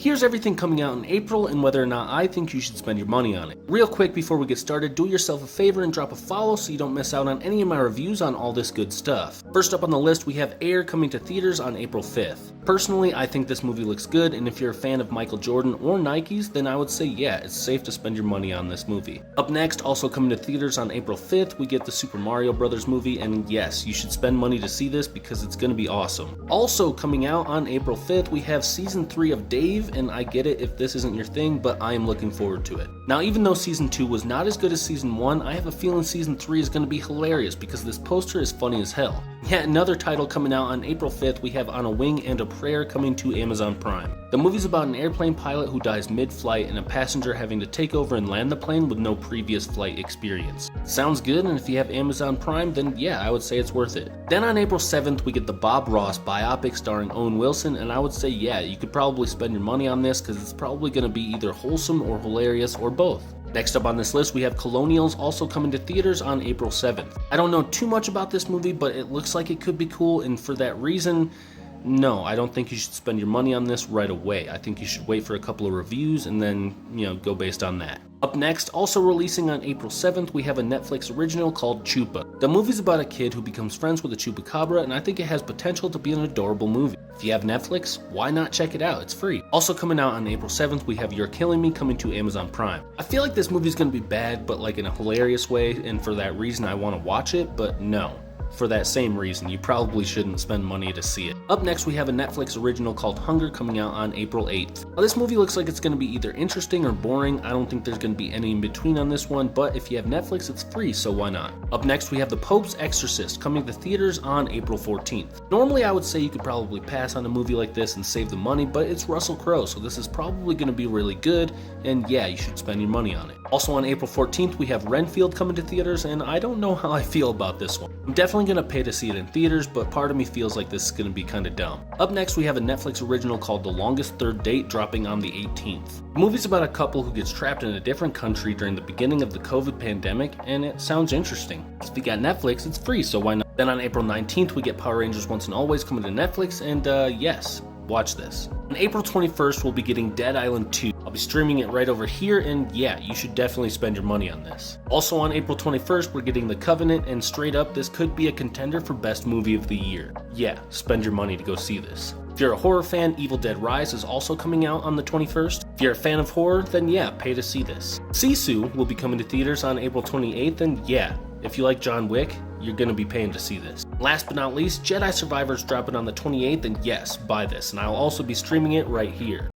Here's everything coming out in April and whether or not I think you should spend your money on it. Real quick before we get started, do yourself a favor and drop a follow so you don't miss out on any of my reviews on all this good stuff. First up on the list, we have Air coming to theaters on April 5th. Personally, I think this movie looks good, and if you're a fan of Michael Jordan or Nikes, then I would say yeah, it's safe to spend your money on this movie. Up next, also coming to theaters on April 5th, we get the Super Mario Bros. Movie, and yes, you should spend money to see this because it's gonna be awesome. Also coming out on April 5th, we have Season 3 of Dave, and I get it if this isn't your thing, but I am looking forward to it. Now, even though Season 2 was not as good as Season 1, I have a feeling Season 3 is gonna be hilarious because this poster is funny as hell. Yet another title coming out on April 5th, we have On a Wing and a Prayer coming to Amazon Prime. The movie's about an airplane pilot who dies mid-flight and a passenger having to take over and land the plane with no previous flight experience. Sounds good, and if you have Amazon Prime, then yeah, I would say it's worth it. Then on April 7th, we get the Ross Biopic starring Owen Wilson, and I would say yeah, you could probably spend your money on this because it's probably going to be either wholesome or hilarious or both. Next up on this list, we have Colonials, also coming to theaters on April 7th. I don't know too much about this movie, but it looks like it could be cool, and for that reason, no, I don't think you should spend your money on this right away. I think you should wait for a couple of reviews and then, go based on that. Up next, also releasing on April 7th, we have a Netflix original called Chupa. The movie's about a kid who becomes friends with a Chupacabra, and I think it has potential to be an adorable movie. If you have Netflix, why not check it out? It's free. Also coming out on April 7th, we have Youre Killing Me coming to Amazon Prime. I feel like this movie's gonna be bad, but like in a hilarious way, and for that reason I want to watch it, but no. For that same reason, you probably shouldn't spend money to see it. Up next, we have a Netflix original called Hunger coming out on April 8th. Now, this movie looks like it's going to be either interesting or boring. I don't think there's going to be any in between on this one, but if you have Netflix, it's free, so why not? Up next, we have The Pope's Exorcist coming to theaters on April 14th. Normally, I would say you could probably pass on a movie like this and save the money, but it's Russell Crowe, so this is probably going to be really good, and yeah, you should spend your money on it. Also on April 14th, we have Renfield coming to theaters, and I don't know how I feel about this one. I'm definitely going to pay to see it in theaters, but part of me feels like this is going to be kind of dumb. Up next, we have a Netflix original called The Longest Third Date dropping on the 18th. The movie's about a couple who gets trapped in a different country during the beginning of the COVID pandemic, and it sounds interesting. If you got Netflix, it's free, so why not? Then on April 19th, we get Power Rangers Once and Always coming to Netflix, and yes, watch this. On April 21st, we'll be getting Dead Island 2. I'll be streaming it right over here, and yeah, you should definitely spend your money on this. Also on April 21st, we're getting The Covenant, and straight up, this could be a contender for Best Movie of the Year. Yeah, spend your money to go see this. If you're a horror fan, Evil Dead Rise is also coming out on the 21st. If you're a fan of horror, then yeah, pay to see this. Sisu will be coming to theaters on April 28th, and yeah, if you like John Wick, you're going to be paying to see this. Last but not least, Jedi Survivors dropping on the 28th, and yes, buy this, and I'll also be streaming it right here.